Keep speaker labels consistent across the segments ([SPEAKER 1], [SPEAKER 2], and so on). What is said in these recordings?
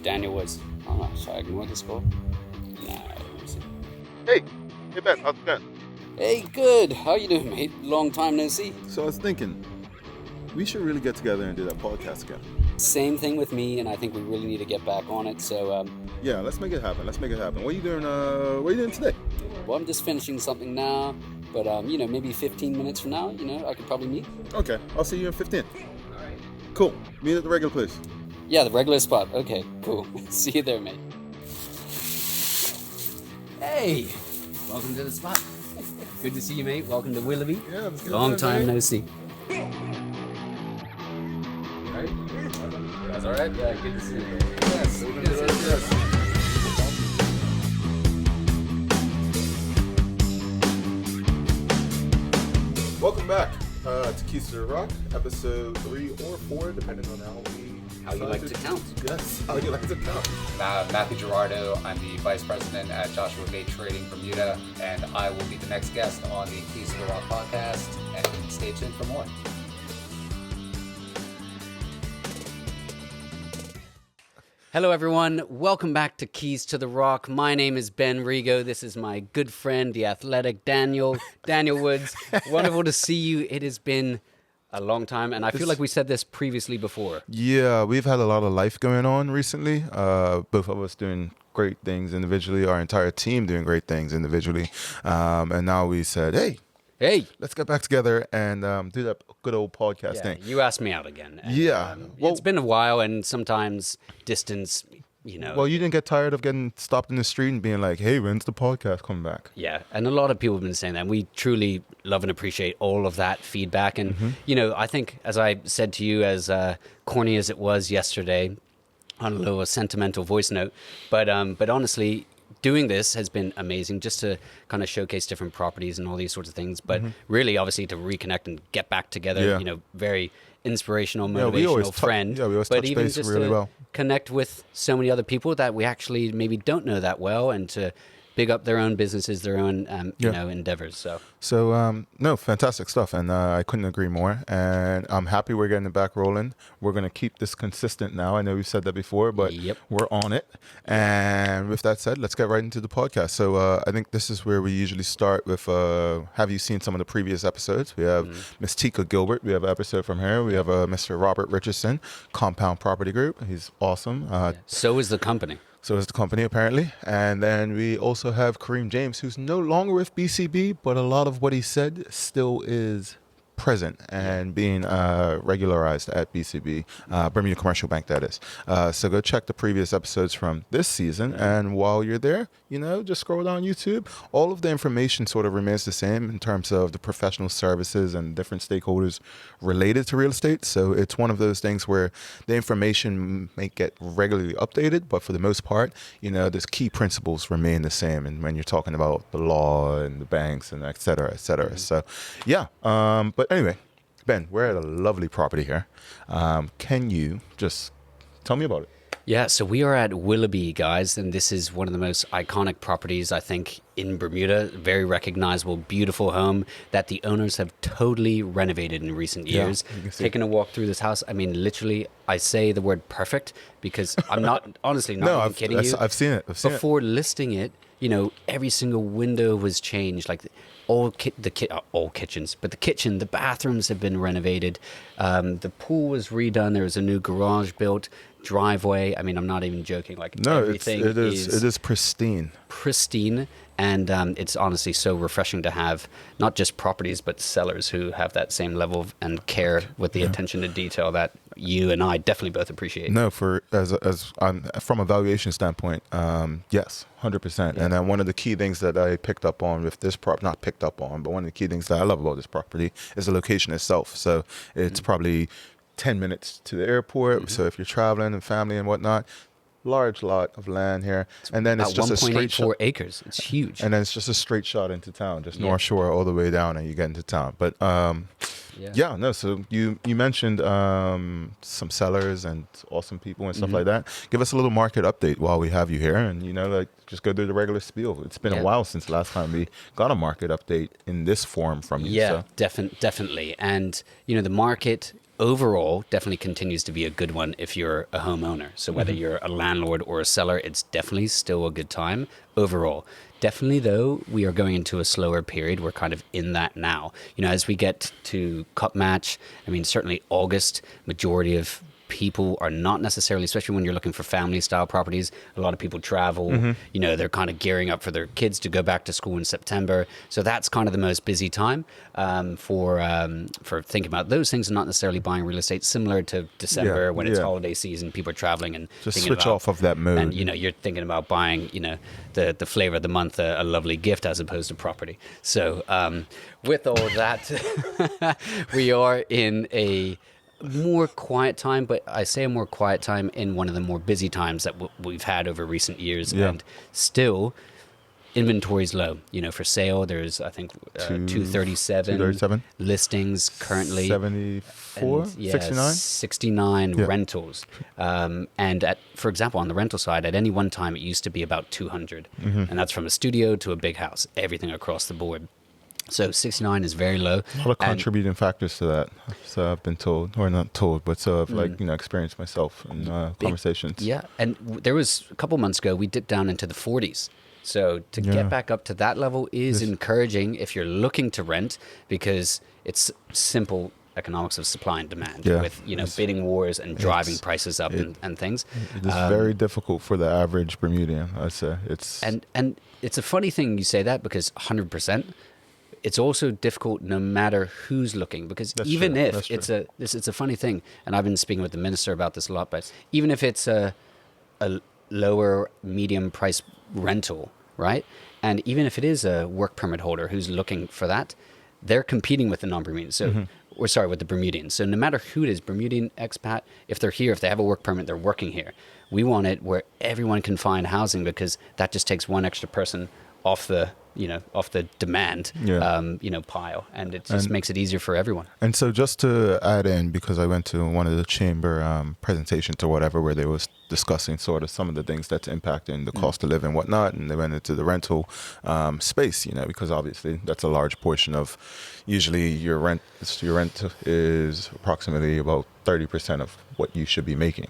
[SPEAKER 1] Daniel was. Oh, should I ignore this call? Nah. Let me see.
[SPEAKER 2] Hey Ben, how's it going?
[SPEAKER 1] Hey, good. How you doing, mate? Long time no see.
[SPEAKER 2] So I was thinking, we should really get together and do that podcast again.
[SPEAKER 1] Same thing with me, and I think we really need to get back on it. So,
[SPEAKER 2] Yeah, let's make it happen. What are you doing? What are you doing today?
[SPEAKER 1] well, I'm just finishing something now, but maybe 15 minutes from now, I could probably meet.
[SPEAKER 2] Okay, I'll see you in 15. Cool. Meet at the regular place.
[SPEAKER 1] Yeah, the regular spot. Okay, cool. See you there, mate. Hey, welcome to the spot. Good to see you, mate. Welcome to Willoughby.
[SPEAKER 2] Yeah, let's get
[SPEAKER 1] Long
[SPEAKER 2] it,
[SPEAKER 1] time
[SPEAKER 2] mate.
[SPEAKER 1] no see. Right? That's all right. Yeah, good to see you.
[SPEAKER 2] Yes, we're gonna do it, yes. Welcome back to Keys to the Rock, episode 3 or 4, depending on
[SPEAKER 1] How you like to count.
[SPEAKER 2] Yes, how you like to count.
[SPEAKER 3] Mathew Gerardo. I'm the Vice President at Joshua Bates Trading Bermuda, and I will be the next guest on the Keys to the Rock podcast, and stay tuned for more.
[SPEAKER 1] Hello, everyone. Welcome back to Keys to the Rock. My name is Ben Rigo. This is my good friend, the athletic Daniel Woods. Wonderful to see you. It has been a long time, and I feel like we said this previously before.
[SPEAKER 2] Yeah, we've had a lot of life going on recently. Both of us doing great things individually, our entire team doing great things individually. And now we said, hey, let's get back together and do that good old podcast thing.
[SPEAKER 1] You asked me out again. And,
[SPEAKER 2] Yeah.
[SPEAKER 1] it's been a while, and sometimes distance,
[SPEAKER 2] Well, you didn't get tired of getting stopped in the street and being like, hey, when's the podcast coming back?
[SPEAKER 1] Yeah, and a lot of people have been saying that. And we truly love and appreciate all of that feedback. And, I think, as I said to you, as corny as it was yesterday, on a little sentimental voice note, but honestly, doing this has been amazing, just to kind of showcase different properties and all these sorts of things. But really, obviously, to reconnect and get back together,
[SPEAKER 2] Yeah.
[SPEAKER 1] Very inspirational,
[SPEAKER 2] Yeah, we
[SPEAKER 1] motivational
[SPEAKER 2] always
[SPEAKER 1] friend.
[SPEAKER 2] we always
[SPEAKER 1] but
[SPEAKER 2] touch
[SPEAKER 1] even
[SPEAKER 2] base
[SPEAKER 1] just
[SPEAKER 2] really
[SPEAKER 1] to
[SPEAKER 2] well.
[SPEAKER 1] connect with so many other people that we actually maybe don't know that well, and to big up their own businesses, their own endeavors. So
[SPEAKER 2] No, fantastic stuff. And I couldn't agree more. And I'm happy we're getting it back rolling. We're going to keep this consistent now. I know we've said that before, but
[SPEAKER 1] Yep.
[SPEAKER 2] we're on it. And with that said, let's get right into the podcast. So I think this is where we usually start with, have you seen some of the previous episodes? We have Miss Tika Gilbert. We have an episode from her. We have Mr. Robert Richardson, Compound Property Group. He's awesome.
[SPEAKER 1] so is the company.
[SPEAKER 2] So is the company, apparently. And then we also have Kareem James, who's no longer with BCB, but a lot of what he said still is present and being regularized at BCB, Bermuda Commercial Bank, that is. So go check the previous episodes from this season. And while you're there, just scroll down YouTube. All of the information sort of remains the same in terms of the professional services and different stakeholders related to real estate. So it's one of those things where the information may get regularly updated, but for the most part, the key principles remain the same. And when you're talking about the law and the banks and et cetera, et cetera. So yeah, but anyway, Ben, we're at a lovely property here. Can you just tell me about it?
[SPEAKER 1] Yeah, so we are at Willoughby, guys, and this is one of the most iconic properties, I think, in Bermuda. Very recognizable, beautiful home that the owners have totally renovated in recent years.
[SPEAKER 2] you can see.
[SPEAKER 1] Taking a walk through this house, I mean, literally, I say the word perfect because I'm not, honestly, not even kidding you.
[SPEAKER 2] I've seen it.
[SPEAKER 1] Before listing it, every single window was changed, like all kitchens, but the kitchen, the bathrooms have been renovated. The pool was redone. There was a new garage built, driveway. I mean, I'm not even joking. Like everything
[SPEAKER 2] it is pristine.
[SPEAKER 1] And it's honestly so refreshing to have not just properties, but sellers who have that same level of, and care with the attention to detail that you and I definitely both appreciate.
[SPEAKER 2] No, from a valuation standpoint, yes, 100%. And then one of the key things that I picked up on with this not picked up on, but one of the key things that I love about this property is the location itself. So it's probably 10 minutes to the airport. So if you're traveling and family and whatnot, large lot of land here, and then it's just a straight shot.
[SPEAKER 1] 1.84 acres. It's huge.
[SPEAKER 2] And then it's just a straight shot into town, just North Shore all the way down, and you get into town. But so you mentioned some sellers and awesome people and stuff like that. Give us a little market update while we have you here, and just go through the regular spiel. It's been a while since the last time we got a market update in this form from you.
[SPEAKER 1] Yeah, definitely. And the market overall definitely continues to be a good one if you're a homeowner. So whether you're a landlord or a seller, it's definitely still a good time overall. Definitely, though, we are going into a slower period. We're kind of in that now. As we get to Cup Match, I mean, certainly August, majority of people are not necessarily, especially when you're looking for family style properties, a lot of people travel, they're kind of gearing up for their kids to go back to school in September. So that's kind of the most busy time for thinking about those things and not necessarily buying real estate, similar to December when it's holiday season, people are traveling and
[SPEAKER 2] just switch off of that mood.
[SPEAKER 1] And, you're thinking about buying, the flavor of the month, a lovely gift as opposed to property. So with all that, we are in a more quiet time, but I say a more quiet time in one of the more busy times that we've had over recent years, and still inventory's low. For sale, there's I think 237 listings currently,
[SPEAKER 2] 74, 69,
[SPEAKER 1] 69 rentals, and for example, on the rental side, at any one time, it used to be about 200, and that's from a studio to a big house, everything across the board. So 69 is very low.
[SPEAKER 2] A lot of contributing factors to that. So I've been told, or not told, but so I've experienced myself in conversations.
[SPEAKER 1] Yeah, and there was a couple months ago, we dipped down into the 40s. So to get back up to that level is encouraging if you're looking to rent, because it's simple economics of supply and demand with bidding wars and driving prices up and things.
[SPEAKER 2] It's very difficult for the average Bermudian, I'd say.
[SPEAKER 1] And it's a funny thing you say that, because 100%. It's also difficult no matter who's looking, because even if it's a funny thing, and I've been speaking with the minister about this a lot, but even if it's a lower medium price rental, right? And even if it is a work permit holder who's looking for that, they're competing with the non-Bermudians. So, with the Bermudians. So no matter who it is, Bermudian, expat, if they're here, if they have a work permit, they're working here. We want it where everyone can find housing, because that just takes one extra person off the demand, pile, and it just makes it easier for everyone.
[SPEAKER 2] And so, just to add in, because I went to one of the chamber presentations or whatever, where they was discussing sort of some of the things that's impacting the cost of living and whatnot, and they went into the rental space, because obviously that's a large portion of, usually your rent is approximately about 30% of what you should be making.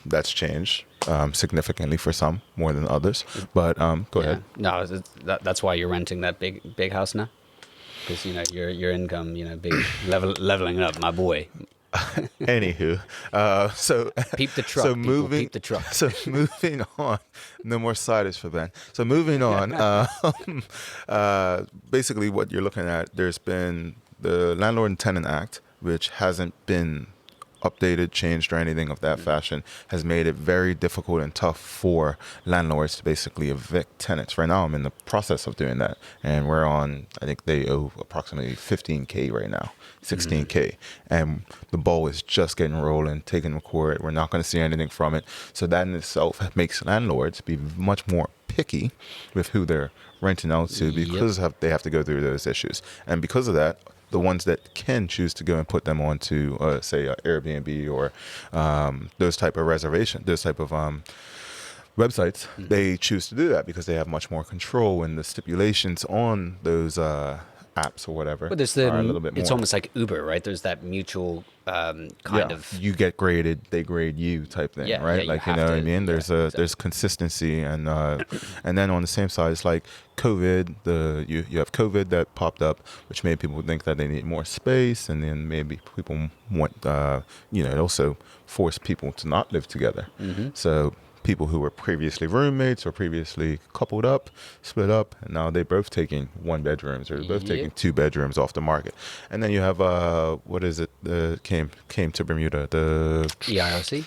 [SPEAKER 2] That's changed significantly for some, more than others. But go ahead.
[SPEAKER 1] No, that's why you're renting that big house now, because your income, big leveling up, my boy.
[SPEAKER 2] Anywho, so
[SPEAKER 1] peep the truck.
[SPEAKER 2] So
[SPEAKER 1] people, peep the truck.
[SPEAKER 2] So moving on, no more siders for Ben. So moving on, basically what you're looking at, there's been the Landlord and Tenant Act, which hasn't been updated, changed, or anything of that fashion, has made it very difficult and tough for landlords to basically evict tenants. Right now, I'm in the process of doing that, and we're on, I think they owe approximately $15K right now, $16K, and the ball is just getting rolling, taken to court. We're not going to see anything from it. So that in itself makes landlords be much more picky with who they're renting out to, because they have to go through those issues. And because of that, the ones that can choose to go and put them onto, say, Airbnb or those type of websites, they choose to do that because they have much more control, and the stipulations on those apps or whatever
[SPEAKER 1] are a little bit more. It's almost like Uber, right? There's that mutual kind of,
[SPEAKER 2] you get graded, they grade you type thing, right? Like, you know what I mean? There's consistency, and then on the same side, it's like COVID. You have COVID that popped up, which made people think that they need more space, and then maybe people want it also forced people to not live together. So people who were previously roommates or previously coupled up, split up, and now they're both taking one bedrooms, or they're both taking two bedrooms off the market. And then you have what is it? Came to Bermuda, the
[SPEAKER 1] EIRC.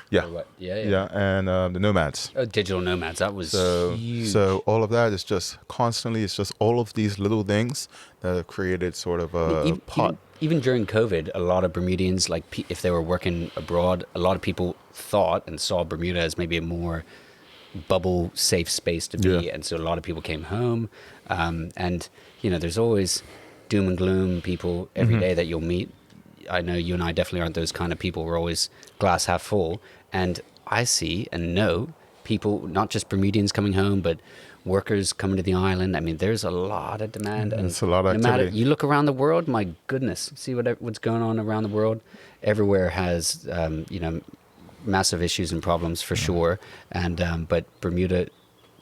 [SPEAKER 2] Yeah, and the nomads.
[SPEAKER 1] Digital nomads. That was huge.
[SPEAKER 2] So all of that is just constantly. It's just all of these little things that have created sort of a pot.
[SPEAKER 1] Even during COVID, a lot of Bermudians, like if they were working abroad, a lot of people thought and saw Bermuda as maybe a more bubble safe space to be. And so a lot of people came home. And, there's always doom and gloom people every day that you'll meet. I know you and I definitely aren't those kind of people. We're always glass half full. And I see and know people, not just Bermudians coming home, but workers coming to the island. I mean, there's a lot of demand, and
[SPEAKER 2] it's a lot of
[SPEAKER 1] no matter
[SPEAKER 2] activity.
[SPEAKER 1] you look around the world, my goodness, see what's going on around the world. Everywhere has massive issues and problems for sure, and but Bermuda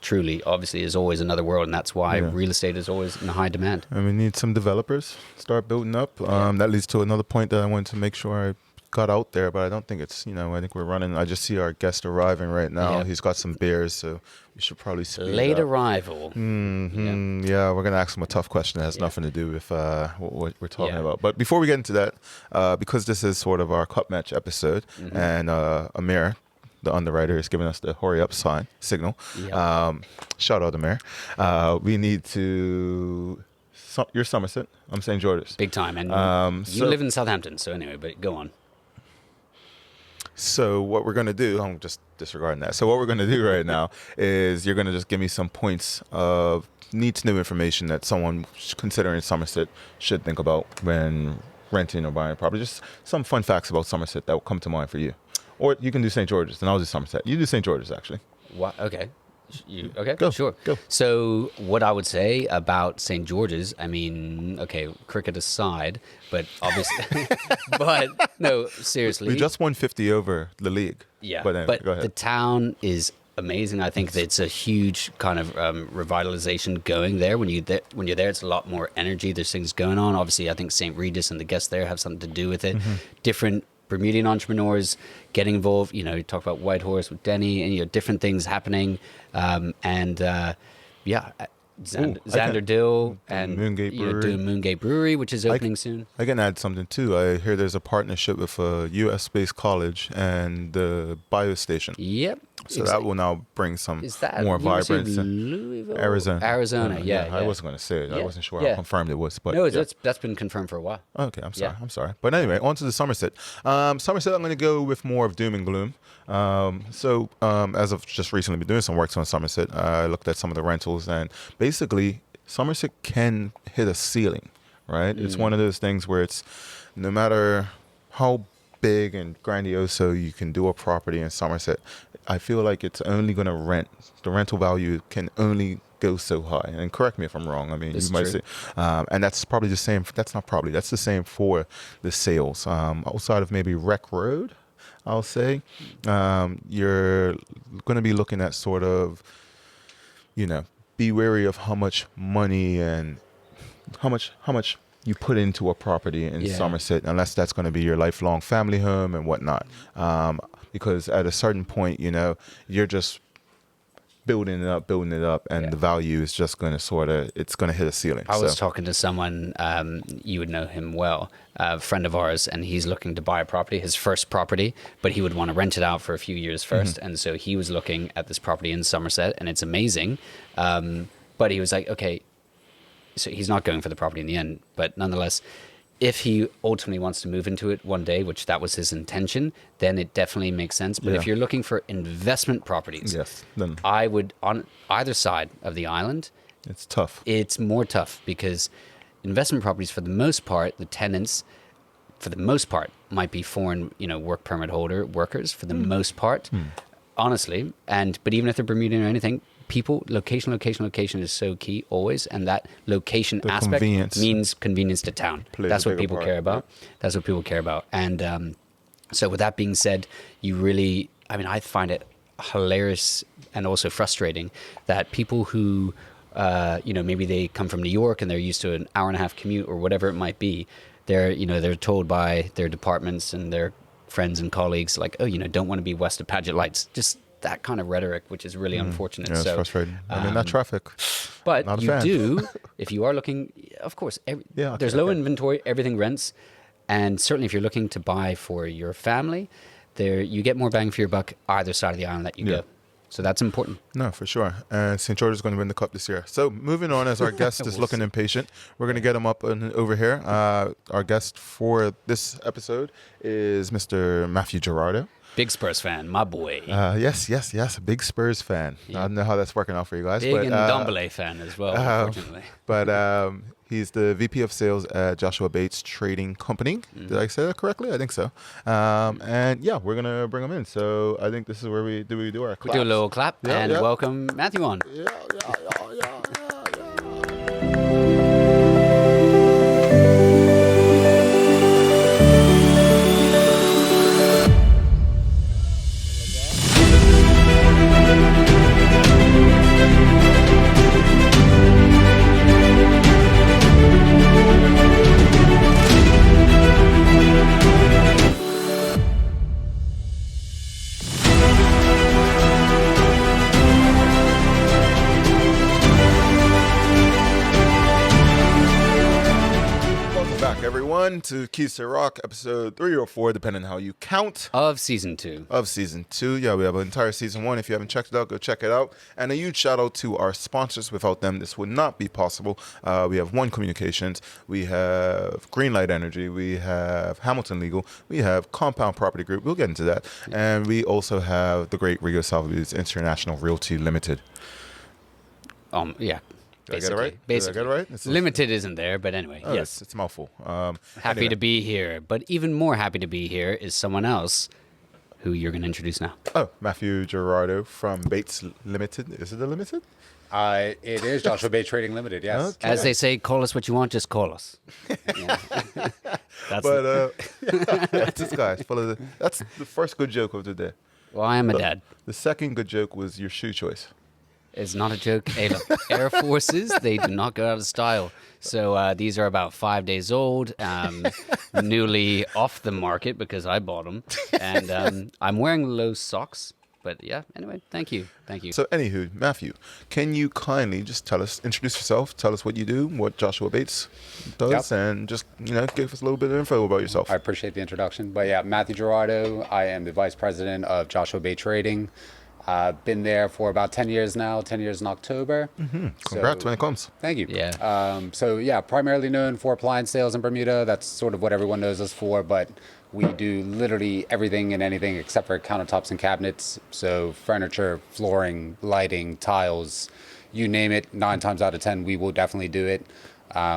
[SPEAKER 1] truly, obviously, is always another world, and that's why real estate is always in high demand.
[SPEAKER 2] And we need some developers start building up. That leads to another point that I wanted to make sure I got out there, but I don't think it's, I think we're running. I just see our guest arriving right now.
[SPEAKER 1] Yeah.
[SPEAKER 2] He's got some beers, so we should probably speed
[SPEAKER 1] Late
[SPEAKER 2] up.
[SPEAKER 1] arrival.
[SPEAKER 2] Yeah, we're going to ask him a tough question that has nothing to do with what we're talking
[SPEAKER 1] Yeah.
[SPEAKER 2] about. But before we get into that, because this is sort of our cup match episode, and Amir, the underwriter, is giving us the hurry up signal.
[SPEAKER 1] Yep.
[SPEAKER 2] Shout out Amir. We need to... You're Somerset. I'm St. George's.
[SPEAKER 1] Big time. And you
[SPEAKER 2] so-
[SPEAKER 1] live in Southampton, so anyway, but go on.
[SPEAKER 2] So what we're going to do, I'm just disregarding that. So what we're going to do right now is you're going to just give me some points of need-to-know information that someone considering Somerset should think about when renting or buying a property. Just some fun facts about Somerset that will come to mind for you. Or you can do St. George's, and I'll do Somerset. You do St. George's, actually.
[SPEAKER 1] What? Okay. Okay,
[SPEAKER 2] Go,
[SPEAKER 1] sure.
[SPEAKER 2] go.
[SPEAKER 1] So what I would say about St. George's, I mean, okay, cricket aside, but obviously, but no, seriously.
[SPEAKER 2] We just won 50 over the league.
[SPEAKER 1] Yeah,
[SPEAKER 2] But,
[SPEAKER 1] but
[SPEAKER 2] go ahead.
[SPEAKER 1] the town is amazing. I think that it's a huge kind of revitalization going there. When you're there, it's a lot more energy. There's things going on. Obviously, I think St. Regis and the guests there have something to do with it. Different Bermudian entrepreneurs getting involved. You talk about Whitehorse with Denny, and different things happening. Xander Dill and
[SPEAKER 2] Moongate Brewery.
[SPEAKER 1] doing Moongate Brewery, which is opening soon.
[SPEAKER 2] I can add something too. I hear there's a partnership with a U.S.-based college and the bio station.
[SPEAKER 1] Yep.
[SPEAKER 2] So that will now bring some
[SPEAKER 1] Is that
[SPEAKER 2] more
[SPEAKER 1] University of
[SPEAKER 2] vibrance.
[SPEAKER 1] Louisville?
[SPEAKER 2] Arizona.
[SPEAKER 1] Arizona, yeah.
[SPEAKER 2] I wasn't going to say it. I
[SPEAKER 1] Yeah,
[SPEAKER 2] wasn't sure
[SPEAKER 1] yeah.
[SPEAKER 2] how confirmed it was. But
[SPEAKER 1] No,
[SPEAKER 2] yeah.
[SPEAKER 1] that's been confirmed for a while.
[SPEAKER 2] Okay, I'm sorry.
[SPEAKER 1] Yeah.
[SPEAKER 2] I'm sorry. But anyway, on to the Somerset. Somerset, I'm going to go with more of doom and gloom. As I've just recently been doing some work on Somerset, I looked at some of the rentals, and basically, Somerset can hit a ceiling, right? It's one of those things where it's no matter how big and grandiose you can do a property in Somerset, I feel like it's only going to rent. The rental value can only go so high. And correct me if I'm wrong. I mean,
[SPEAKER 1] It's
[SPEAKER 2] you might
[SPEAKER 1] true.
[SPEAKER 2] say, and that's probably the same. That's not probably. That's the same for the sales. Outside of maybe Rec Road, I'll say, you're going to be looking at sort of, be wary of how much money and how much you put into a property in
[SPEAKER 1] Yeah.
[SPEAKER 2] Somerset, unless that's going to be your lifelong family home and whatnot. Because at a certain point, you're just building it up, and
[SPEAKER 1] Yeah.
[SPEAKER 2] the value is just going to it's going to hit a ceiling.
[SPEAKER 1] I was talking to someone, you would know him well, a friend of ours, and he's looking to buy a property, his first property, but he would want to rent it out for a few years first. And so he was looking at this property in Somerset, and it's amazing. But he was like, okay, so he's not going for the property in the end, but nonetheless, if he ultimately wants to move into it one day, which that was his intention, then it definitely makes sense. But if
[SPEAKER 2] Yeah.
[SPEAKER 1] you're looking for investment properties,
[SPEAKER 2] Yes, then
[SPEAKER 1] I would, on either side of the island,
[SPEAKER 2] it's tough.
[SPEAKER 1] it's more tough because investment properties, for the most part, the tenants, for the most part, might be foreign, work permit holder workers for the most part, honestly. But even if they're Bermudian or anything, people, location is so key always, and that location
[SPEAKER 2] The
[SPEAKER 1] aspect
[SPEAKER 2] convenience.
[SPEAKER 1] means convenience to town.
[SPEAKER 2] Plays
[SPEAKER 1] That's
[SPEAKER 2] a
[SPEAKER 1] what
[SPEAKER 2] bigger
[SPEAKER 1] people
[SPEAKER 2] part,
[SPEAKER 1] care about. That's what people care about. And so with that being said, I find it hilarious and also frustrating that people who, maybe they come from New York and they're used to an hour and a half commute or whatever it might be, they're told by their departments and their friends and colleagues, like, oh, don't want to be west of Paget Lights. Just that kind of rhetoric, which is really unfortunate.
[SPEAKER 2] Yeah, it's
[SPEAKER 1] So,
[SPEAKER 2] frustrating. I mean, that traffic.
[SPEAKER 1] but
[SPEAKER 2] Not a
[SPEAKER 1] you
[SPEAKER 2] fan.
[SPEAKER 1] do, if you are looking, of course,
[SPEAKER 2] Yeah,
[SPEAKER 1] there's
[SPEAKER 2] okay,
[SPEAKER 1] low
[SPEAKER 2] okay.
[SPEAKER 1] inventory, everything rents. And certainly if you're looking to buy for your family, you get more bang for your buck either side of the island that you
[SPEAKER 2] Yeah.
[SPEAKER 1] go. So that's important.
[SPEAKER 2] No, for sure. And St. George is going to win the cup this year. So moving on, as our guest is
[SPEAKER 1] We'll
[SPEAKER 2] looking
[SPEAKER 1] see.
[SPEAKER 2] impatient, we're going to get him up over here. Our guest for this episode is Mr. Mathew Gerardo.
[SPEAKER 1] Big Spurs fan, my boy.
[SPEAKER 2] Yes. A big Spurs fan. I don't know how that's working out for you guys.
[SPEAKER 1] Big
[SPEAKER 2] but,
[SPEAKER 1] and Dombele fan as well, unfortunately.
[SPEAKER 2] But he's the VP of Sales at Joshua Bates Trading Company. Did I say that correctly? I think so. And yeah, we're gonna bring him in. So I think this is where we do our
[SPEAKER 1] We
[SPEAKER 2] claps.
[SPEAKER 1] do a little clap
[SPEAKER 2] Yeah,
[SPEAKER 1] and
[SPEAKER 2] yeah.
[SPEAKER 1] welcome Matthew on.
[SPEAKER 2] Yeah. to Keys to Rock, episode 3 or 4, depending on how you count.
[SPEAKER 1] Of season 2.
[SPEAKER 2] Of season 2. Yeah, we have an entire season 1. If you haven't checked it out, go check it out. And a huge shout out to our sponsors. Without them, this would not be possible. We have One Communications, we have Greenlight Energy, we have Hamilton Legal, we have Compound Property Group. We'll get into that. And we also have the great Rigo Salva's International Realty Limited.
[SPEAKER 1] Yeah.
[SPEAKER 2] Did I get it right?
[SPEAKER 1] Basically.
[SPEAKER 2] Did I get it right?
[SPEAKER 1] Limited isn't there, but anyway, yes.
[SPEAKER 2] It's a mouthful.
[SPEAKER 1] Happy
[SPEAKER 2] Anyway.
[SPEAKER 1] to be here, but even more happy to be here is someone else who you're going to introduce now.
[SPEAKER 2] Oh, Mathew Gerardo from Bates Limited. Is it the Limited?
[SPEAKER 3] It is Joshua Bates Trading Limited, yes.
[SPEAKER 2] Okay.
[SPEAKER 1] As they say, call us what you want, just call us. Yeah. That's
[SPEAKER 2] That's this guy. That's the first good joke of the day.
[SPEAKER 1] well, I am a dad.
[SPEAKER 2] The second good joke was your shoe choice.
[SPEAKER 1] It's not a joke. Hey, look, Air Forces, they do not go out of style. So these are about 5 days old, newly off the market because I bought them. And I'm wearing low socks. But yeah, anyway, thank you. Thank you.
[SPEAKER 2] So, anywho, Mathew, can you kindly just introduce yourself, tell us what you do, what Joshua Bates does, and just, give us a little bit of info about yourself.
[SPEAKER 3] I appreciate the introduction. But yeah, Mathew Gerardo. I am the vice president of Joshua Bates Trading. I've been there for about 10 years now, 10 years in October.
[SPEAKER 2] Congrats when it comes.
[SPEAKER 3] Thank you.
[SPEAKER 1] Yeah.
[SPEAKER 3] Primarily known for appliance sales in Bermuda. That's sort of what everyone knows us for, but we do literally everything and anything except for countertops and cabinets. So furniture, flooring, lighting, tiles, you name it, 9 times out of 10, we will definitely do it.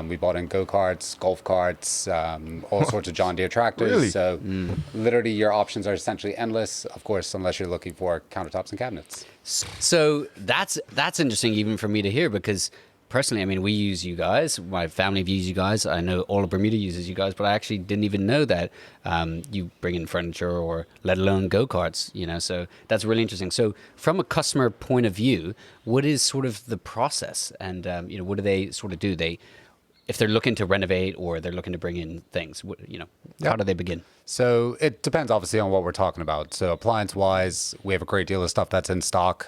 [SPEAKER 3] We bought in go-karts, golf carts, all sorts of John Deere tractors.
[SPEAKER 2] Really?
[SPEAKER 3] So literally your options are essentially endless, of course, unless you're looking for countertops and cabinets.
[SPEAKER 1] So that's interesting even for me to hear because personally, I mean, we use you guys. My family views you guys. I know all of Bermuda uses you guys, but I actually didn't even know that you bring in furniture or let alone go-karts, so that's really interesting. So from a customer point of view, what is sort of the process and, what do they sort of do? If they're looking to renovate or they're looking to bring in things, how do they begin?
[SPEAKER 3] So it depends obviously on what we're talking about. So appliance wise, we have a great deal of stuff that's in stock.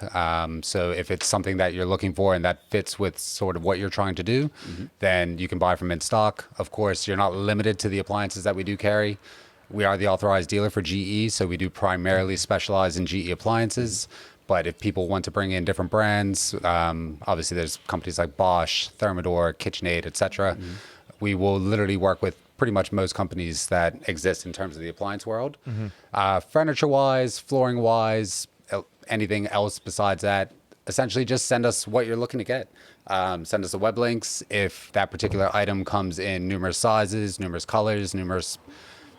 [SPEAKER 3] So if it's something that you're looking for and that fits with sort of what you're trying to do, then you can buy from in stock. Of course, you're not limited to the appliances that we do carry. We are the authorized dealer for GE, so we do primarily specialize in GE appliances. But if people want to bring in different brands, obviously there's companies like Bosch, Thermador, KitchenAid, etc. We will literally work with pretty much most companies that exist in terms of the appliance world. Furniture-wise, flooring-wise, anything else besides that, essentially just send us what you're looking to get. Send us the web links. If that particular item comes in numerous sizes, numerous colors, numerous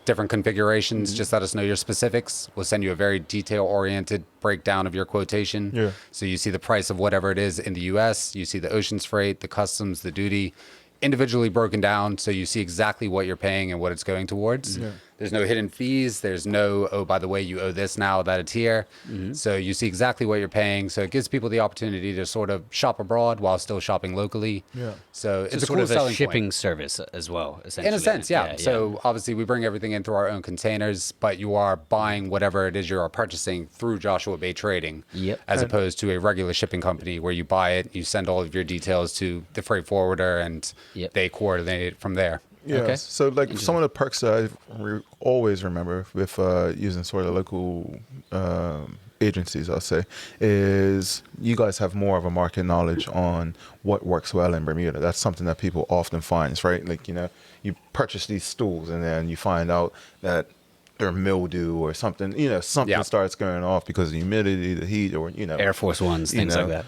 [SPEAKER 3] different configurations, just let us know your specifics. We'll send you a very detail-oriented breakdown of your quotation.
[SPEAKER 2] Yeah.
[SPEAKER 3] So you see the price of whatever it is in the U.S., you see the oceans freight, the customs, the duty, individually broken down, so you see exactly what you're paying and what it's going towards.
[SPEAKER 2] Yeah.
[SPEAKER 3] There's no hidden fees. There's no, oh, by the way, you owe this now that it's here. So you see exactly what you're paying. So it gives people the opportunity to sort of shop abroad while still shopping locally.
[SPEAKER 2] Yeah.
[SPEAKER 3] So it's a
[SPEAKER 1] sort
[SPEAKER 3] cool
[SPEAKER 1] of a
[SPEAKER 3] selling
[SPEAKER 1] shipping
[SPEAKER 3] point.
[SPEAKER 1] service as well, essentially.
[SPEAKER 3] In a sense, yeah. So obviously we bring everything in through our own containers, but you are buying whatever it is you are purchasing through Joshua Bates Trading, as opposed to a regular shipping company where you buy it, you send all of your details to the freight forwarder, and they coordinate it from there.
[SPEAKER 2] Yeah.
[SPEAKER 1] Okay.
[SPEAKER 2] So, like, some of the perks that I always remember with using sort of local agencies, I'll say, is you guys have more of a market knowledge on what works well in Bermuda. That's something that people often find, right? Like, you purchase these stools and then you find out that they're mildew or something, something starts going off because of the humidity, the heat, or,
[SPEAKER 1] Air Force Ones, things like that.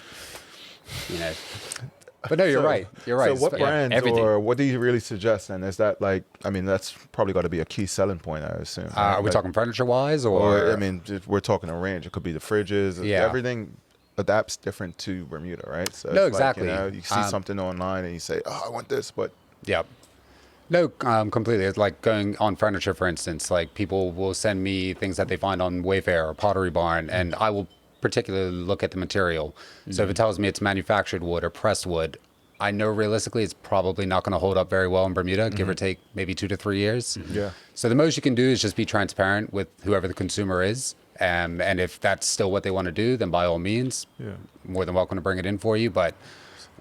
[SPEAKER 3] But no, you're right. You're right.
[SPEAKER 2] So what brands
[SPEAKER 1] everything.
[SPEAKER 2] or what do you really suggest? And is that that's probably got to be a key selling point, I assume. Right?
[SPEAKER 3] Are we talking furniture-wise,
[SPEAKER 2] or if we're talking a range. It could be the fridges.
[SPEAKER 3] Yeah.
[SPEAKER 2] Everything adapts different to Bermuda, right? So
[SPEAKER 3] No,
[SPEAKER 2] it's
[SPEAKER 3] exactly.
[SPEAKER 2] you see something online and you say, "Oh, I want this," but
[SPEAKER 3] yeah. No, completely. It's like going on furniture, for instance. Like people will send me things that they find on Wayfair or Pottery Barn, and I will particularly look at the material. So if it tells me it's manufactured wood or pressed wood, I know realistically it's probably not going to hold up very well in Bermuda, give or take maybe 2 to 3 years.
[SPEAKER 2] Yeah.
[SPEAKER 3] So the most you can do is just be transparent with whoever the consumer is. And if that's still what they want to do, then by all means, more than welcome to bring it in for you. But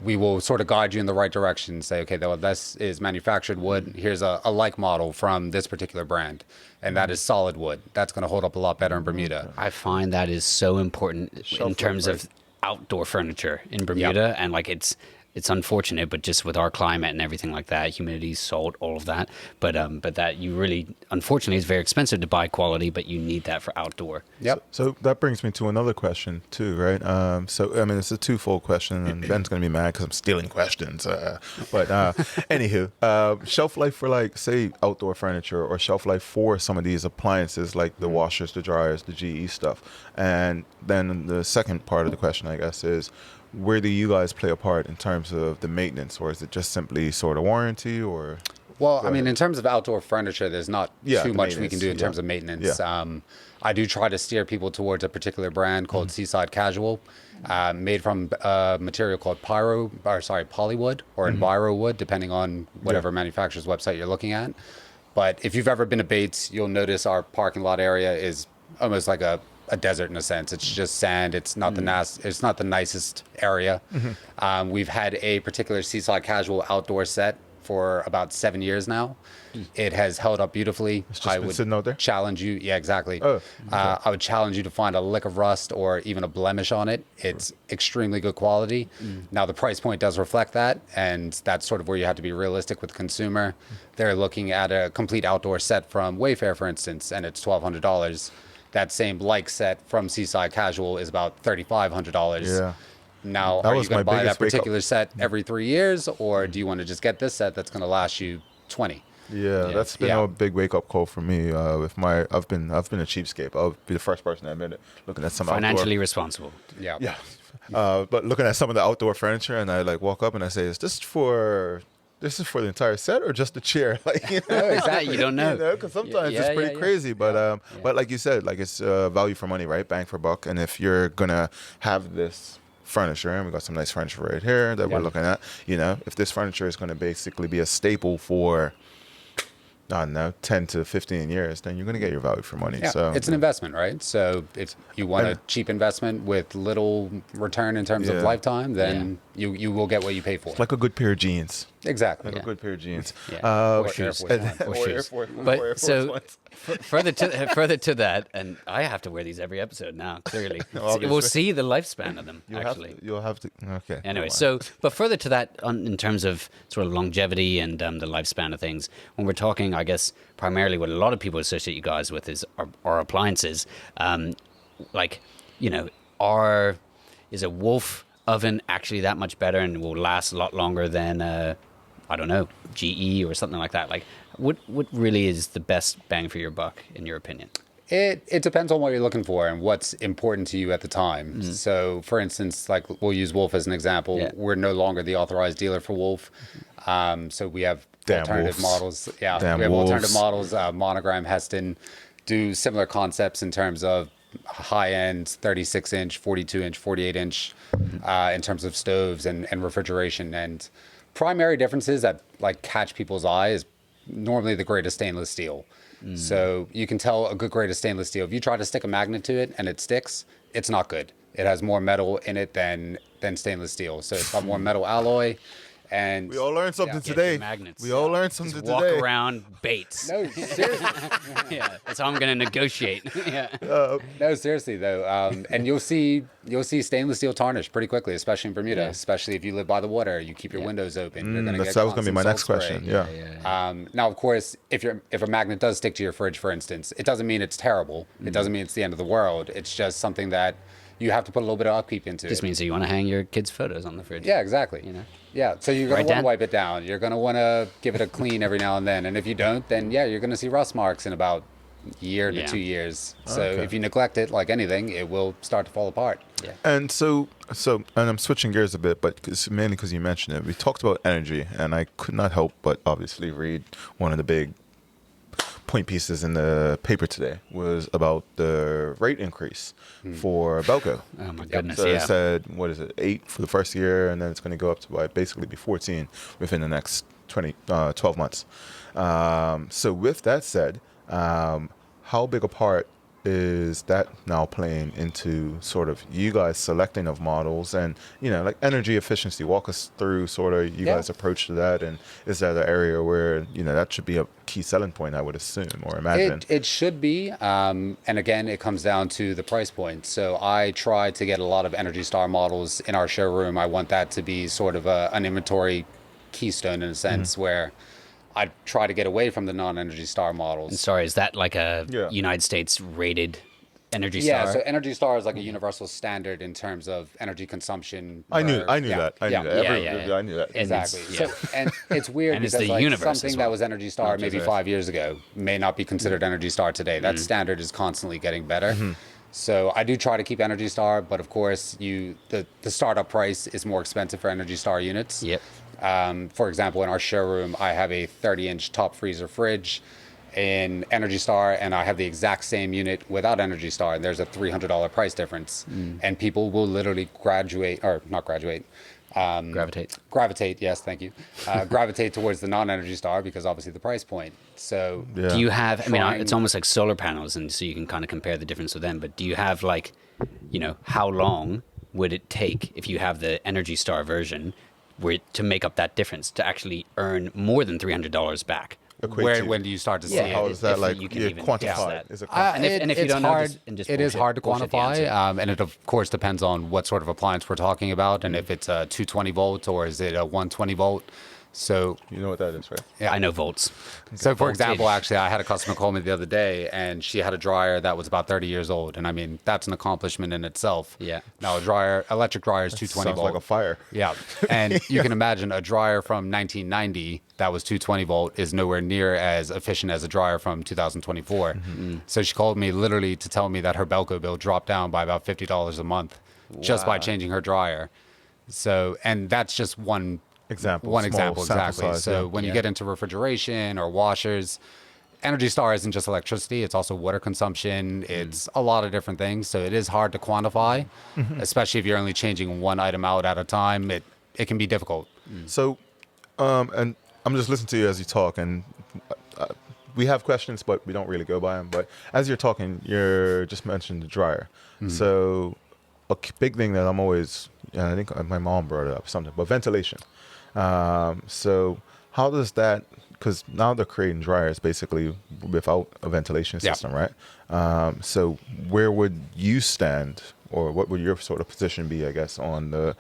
[SPEAKER 3] we will sort of guide you in the right direction. Say, okay, well, this is manufactured wood. Here's a like model from this particular brand, and that is solid wood. That's going to hold up a lot better in Bermuda.
[SPEAKER 1] I find that is so important in terms of outdoor furniture in Bermuda, and like it's unfortunate, but just with our climate and everything like that, humidity, salt, all of that. But that you really, unfortunately, it's very expensive to buy quality, but you need that for outdoor.
[SPEAKER 3] Yep.
[SPEAKER 2] So that brings me to another question too, right? So I mean, it's a twofold question, and Ben's gonna be mad because I'm stealing questions. But anywho, shelf life for like say outdoor furniture, or shelf life for some of these appliances like the washers, the dryers, the GE stuff. And then the second part of the question, I guess, is where do you guys play a part in terms of the maintenance, or is it just simply sort of warranty, or?
[SPEAKER 3] Well, I mean, in terms of outdoor furniture, there's not too much we can do in terms of
[SPEAKER 2] Yeah.
[SPEAKER 3] maintenance. I do try to steer people towards a particular brand called Seaside Casual, made from a material called polywood or Enviro wood, depending on whatever manufacturer's website you're looking at. But if you've ever been to Bates, you'll notice our parking lot area is almost like a desert in a sense. It's just sand. It's not it's not the nicest area. We've had a particular Seaside Casual outdoor set for about 7 years now. It has held up beautifully.
[SPEAKER 2] It's just been sitting out there?
[SPEAKER 3] Challenge you. Yeah, exactly.
[SPEAKER 2] Oh, okay.
[SPEAKER 3] I would challenge you to find a lick of rust or even a blemish on it. It's extremely good quality. Now, the price point does reflect that, and that's sort of where you have to be realistic with the consumer. They're looking at a complete outdoor set from Wayfair, for instance, and it's $1,200. That same like set from Seaside Casual is about $3,500.
[SPEAKER 2] Yeah.
[SPEAKER 3] Now,
[SPEAKER 2] That
[SPEAKER 3] are you
[SPEAKER 2] was
[SPEAKER 3] going
[SPEAKER 2] my
[SPEAKER 3] to buy that
[SPEAKER 2] biggest wake-up.
[SPEAKER 3] particular set every 3 years, or do you want to just get this set that's going to last you 20?
[SPEAKER 2] Yeah, that's been a big wake up call for me. With my, I've been a cheapskate. I'll be the first person to admit it. Looking at some
[SPEAKER 1] Financially responsible.
[SPEAKER 3] Yeah.
[SPEAKER 2] yeah, but looking at some of the outdoor furniture, and I like walk up and I say, "Is this for the entire set or just the chair?" Like, you know,
[SPEAKER 1] Exactly. You don't know.
[SPEAKER 2] Because sometimes it's pretty crazy. But but like you said, like it's value for money, right? Bang for buck. And if you're gonna have this furniture, and we got some nice furniture right here that we're looking at, you know, if this furniture is going to basically be a staple for, I don't know, 10 to 15 years, then you're going to get your value for money.
[SPEAKER 3] Yeah,
[SPEAKER 2] So
[SPEAKER 3] it's an investment, right? So if you want a cheap investment with little return in terms of lifetime, then you will get what you pay for.
[SPEAKER 2] it's like a good pair of jeans.
[SPEAKER 3] Exactly.
[SPEAKER 2] Like a good pair of jeans.
[SPEAKER 1] Or
[SPEAKER 3] Air
[SPEAKER 1] shoes.
[SPEAKER 3] Force One.
[SPEAKER 1] Or
[SPEAKER 2] Or
[SPEAKER 1] shoes.
[SPEAKER 2] Air Force- or Air
[SPEAKER 1] But
[SPEAKER 2] Force
[SPEAKER 1] so
[SPEAKER 2] Ones.
[SPEAKER 1] further to that, and I have to wear these every episode now. Clearly,
[SPEAKER 2] Obviously.
[SPEAKER 1] we'll see the lifespan of them. Actually,
[SPEAKER 2] You'll have to. Okay.
[SPEAKER 1] anyway.
[SPEAKER 2] never
[SPEAKER 1] So, but further to that, in terms of sort of longevity and the lifespan of things, when we're talking, I guess primarily what a lot of people associate you guys with is our appliances. Like, you know, is a Wolf oven actually that much better and will last a lot longer than I don't know, GE or something like that? Like, what really is the best bang for your buck in your opinion?
[SPEAKER 3] It depends on what you're looking for and what's important to you at the time. So, for instance, like we'll use Wolf as an example.
[SPEAKER 1] Yeah.
[SPEAKER 3] We're no longer the authorized dealer for Wolf. So we have
[SPEAKER 2] Damn
[SPEAKER 3] alternative
[SPEAKER 2] Wolves.
[SPEAKER 3] models. Yeah,
[SPEAKER 2] Damn
[SPEAKER 3] we have alternative
[SPEAKER 2] Wolves.
[SPEAKER 3] models. Monogram, Heston do similar concepts in terms of high-end 36-inch, 42-inch, 48-inch in terms of stoves and refrigeration. And primary differences that like catch people's eye is normally the grade of stainless steel. So you can tell a good grade of stainless steel. If you try to stick a magnet to it and it sticks, it's not good. It has more metal in it than stainless steel. So it's got more metal alloy. And
[SPEAKER 2] We all learned something
[SPEAKER 1] Get
[SPEAKER 2] today.
[SPEAKER 1] your magnets.
[SPEAKER 2] We all learned something
[SPEAKER 1] Walk
[SPEAKER 2] today.
[SPEAKER 1] around Bates.
[SPEAKER 3] no, seriously,
[SPEAKER 1] Yeah, that's how I'm going to negotiate. Yeah.
[SPEAKER 3] no, seriously though, and you'll see stainless steel tarnish pretty quickly, especially in Bermuda.
[SPEAKER 1] Yeah.
[SPEAKER 3] Especially if you live by the water, you keep your windows open. You're gonna get
[SPEAKER 2] That was going to be my
[SPEAKER 3] constant
[SPEAKER 2] next
[SPEAKER 3] salt
[SPEAKER 2] question.
[SPEAKER 3] spray.
[SPEAKER 2] Yeah.
[SPEAKER 3] Now, of course, if a magnet does stick to your fridge, for instance, it doesn't mean it's terrible. It doesn't mean it's the end of the world. It's just something that you have to put a little bit of upkeep into.
[SPEAKER 1] Just means that you want to hang your kids' photos on the fridge.
[SPEAKER 3] Yeah, exactly.
[SPEAKER 1] You know?
[SPEAKER 3] Yeah, so you're
[SPEAKER 1] Right,
[SPEAKER 3] going to want
[SPEAKER 1] Dan?
[SPEAKER 3] to wipe it down. You're going to want to give it a clean every now and then. And if you don't, then yeah, you're going to see rust marks in about a year to
[SPEAKER 1] Yeah.
[SPEAKER 3] 2 years. So
[SPEAKER 2] Okay.
[SPEAKER 3] if you neglect it, like anything, it will start to fall apart.
[SPEAKER 1] Yeah.
[SPEAKER 2] And so, and I'm switching gears a bit, but mainly because you mentioned it. We talked about energy, and I could not help but obviously read one of the big point pieces in the paper today was about the rate increase for Belco.
[SPEAKER 1] Oh my goodness.
[SPEAKER 2] So
[SPEAKER 1] Yeah.
[SPEAKER 2] it said, what is it, 8 for the first year, and then it's going to go up to basically be 14 within the next 12 months. So with that said, how big a part is that now playing into sort of you guys selecting of models and, like energy efficiency? Walk us through sort of you guys' approach to that. And is that an area where, that should be a key selling point, I would assume or imagine?
[SPEAKER 3] It should be. And again, it comes down to the price point. So I try to get a lot of Energy Star models in our showroom. I want that to be sort of an inventory keystone in a sense where I try to get away from the non-Energy Star models.
[SPEAKER 1] And sorry, is that like a United States rated Energy Star?
[SPEAKER 3] Yeah, so Energy Star is like a universal standard in terms of energy consumption.
[SPEAKER 2] I knew that. I knew that. I knew that.
[SPEAKER 3] Exactly.
[SPEAKER 1] And
[SPEAKER 3] and it's weird
[SPEAKER 1] and it's
[SPEAKER 3] because
[SPEAKER 1] the
[SPEAKER 3] like
[SPEAKER 1] universe
[SPEAKER 3] something
[SPEAKER 1] as well.
[SPEAKER 3] that was Energy Star maybe 5 years ago may not be considered Energy Star today. That standard is constantly getting better. So I do try to keep Energy Star, but of course, the startup price is more expensive for Energy Star units.
[SPEAKER 1] Yep.
[SPEAKER 3] For example, in our showroom, I have a 30-inch top freezer fridge in Energy Star, and I have the exact same unit without Energy Star, and there's a $300 price difference. And people will literally gravitate, yes, thank you, gravitate towards the non-Energy Star because obviously the price point. So
[SPEAKER 1] do you have, it's almost like solar panels, and so you can kind of compare the difference with them, but do you have like, how long would it take if you have the Energy Star version to make up that difference, to actually earn more than $300 back?
[SPEAKER 3] When do you start to see it?
[SPEAKER 2] How is that like
[SPEAKER 1] you can even
[SPEAKER 2] quantify?
[SPEAKER 1] guess that.
[SPEAKER 2] Is it
[SPEAKER 1] And if you don't know,
[SPEAKER 3] it is hard to quantify, and it of course depends on what sort of appliance we're talking about, and if it's a 220 volt or is it a 120 volt. So
[SPEAKER 2] you know what that is, right?
[SPEAKER 1] Yeah, I know volts.
[SPEAKER 3] So for example, actually, I had a customer call me the other day, and she had a dryer that was about 30 years old, and I mean that's an accomplishment in itself.
[SPEAKER 1] Yeah.
[SPEAKER 3] Now electric dryer is 220
[SPEAKER 2] Sounds
[SPEAKER 3] volt.
[SPEAKER 2] like a fire.
[SPEAKER 3] Yeah, and you can imagine a dryer from 1990 that was 220 volt is nowhere near as efficient as a dryer from 2024. So she called me literally to tell me that her Belco bill dropped down by about $50 a month just by changing her dryer. So, and that's just one example, exactly.
[SPEAKER 2] Size,
[SPEAKER 3] so when you get into refrigeration or washers, Energy Star isn't just electricity, it's also water consumption. It's a lot of different things. So it is hard to quantify, especially if you're only changing one item out at a time. It can be difficult.
[SPEAKER 2] So, and I'm just listening to you as you talk, and we have questions, but we don't really go by them. But as you're talking, you just mentioned the dryer. So a big thing that I'm always, I think my mom brought it up, something, but ventilation. So how does that, because now they're creating dryers basically without a ventilation system, right? So where would you stand, or what would your sort of position be, I guess, on the